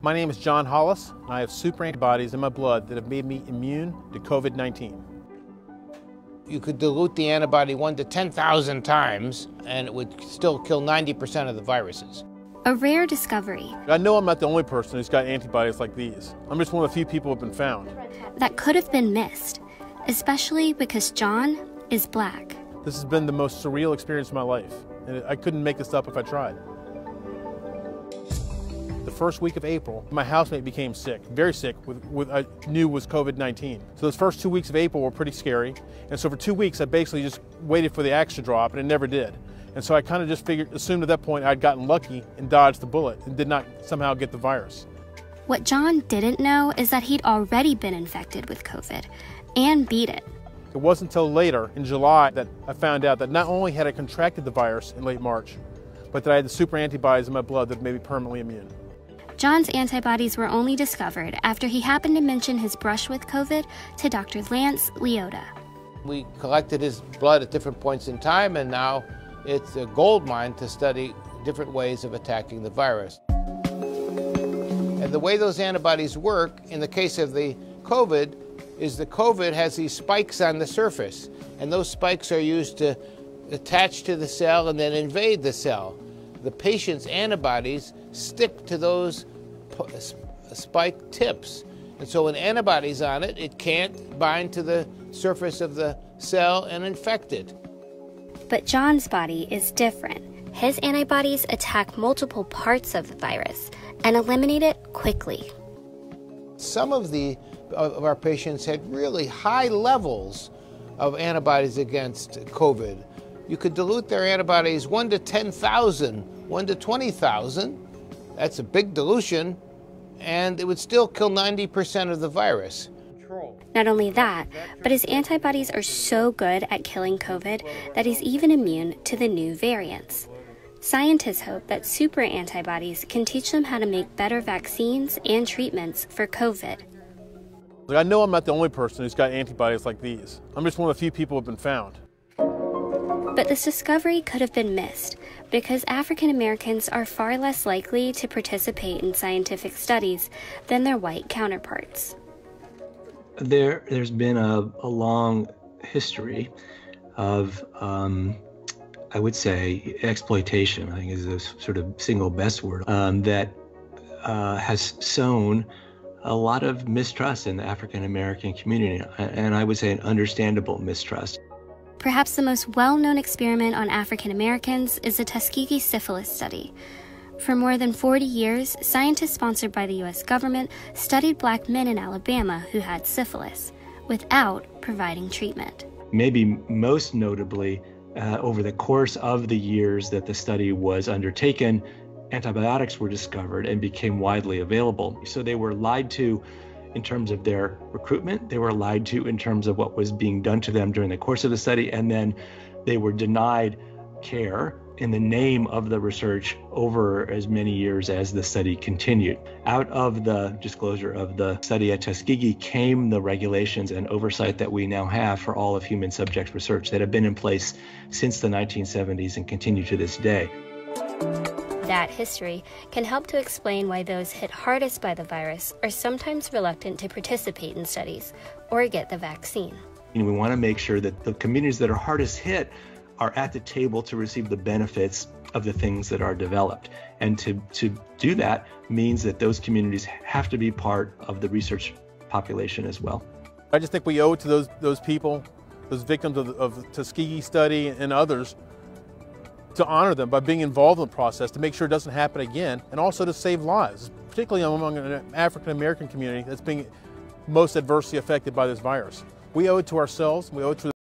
My name is John Hollis, and I have super antibodies in my blood that have made me immune to COVID-19. You could dilute the antibody 1 to 10,000 times, and it would still kill 90% of the viruses. A rare discovery. I know I'm not the only person who's got antibodies like these. I'm just one of the few people who have been found. That could have been missed, especially because John is black. This has been the most surreal experience of my life, and I couldn't make this up if I tried. The first week of April, my housemate became sick, very sick, with I knew was COVID-19. So those first 2 weeks of April were pretty scary. And so for 2 weeks, I basically just waited for the axe to drop, and it never did. And so I kind of just assumed at that point I'd gotten lucky and dodged the bullet and did not somehow get the virus. What John didn't know is that he'd already been infected with COVID and beat it. It wasn't until later, in July, that I found out that not only had I contracted the virus in late March, but that I had the super antibodies in my blood that made me permanently immune. John's antibodies were only discovered after he happened to mention his brush with COVID to Dr. Lance Leota. We collected his blood at different points in time, and now it's a gold mine to study different ways of attacking the virus. And the way those antibodies work, in the case of the COVID, is the COVID has these spikes on the surface, and those spikes are used to attach to the cell and then invade the cell. The patient's antibodies stick to those spike tips. And so when antibodies on it, it can't bind to the surface of the cell and infect it. But John's body is different. His antibodies attack multiple parts of the virus and eliminate it quickly. Some of our patients had really high levels of antibodies against COVID. You could dilute their antibodies 1 to 10,000, 1 to 20,000. That's a big dilution, and it would still kill 90% of the virus. Not only that, but his antibodies are so good at killing COVID that he's even immune to the new variants. Scientists hope that super antibodies can teach them how to make better vaccines and treatments for COVID. I know I'm not the only person who's got antibodies like these. I'm just one of the few people who have been found. But this discovery could have been missed because African Americans are far less likely to participate in scientific studies than their white counterparts. There's been a long history of, I would say, exploitation, I think is the sort of single best word, that has sown a lot of mistrust in the African American community, and I would say an understandable mistrust. Perhaps the most well-known experiment on African Americans is the Tuskegee syphilis study. For more than 40 years, scientists sponsored by the U.S. government studied black men in Alabama who had syphilis without providing treatment. Maybe most notably, over the course of the years that the study was undertaken, antibiotics were discovered and became widely available. So they were lied to in terms of their recruitment, they were lied to in terms of what was being done to them during the course of the study, and then they were denied care in the name of the research over as many years as the study continued. Out of the disclosure of the study at Tuskegee came the regulations and oversight that we now have for all of human subject research that have been in place since the 1970s and continue to this day. That history can help to explain why those hit hardest by the virus are sometimes reluctant to participate in studies or get the vaccine. We want to make sure that the communities that are hardest hit are at the table to receive the benefits of the things that are developed. And to do that means that those communities have to be part of the research population as well. I just think we owe it to those people, those victims of the Tuskegee study and others, to honor them by being involved in the process, to make sure it doesn't happen again, and also to save lives, particularly among an African American community that's being most adversely affected by this virus. We owe it to ourselves, we owe it to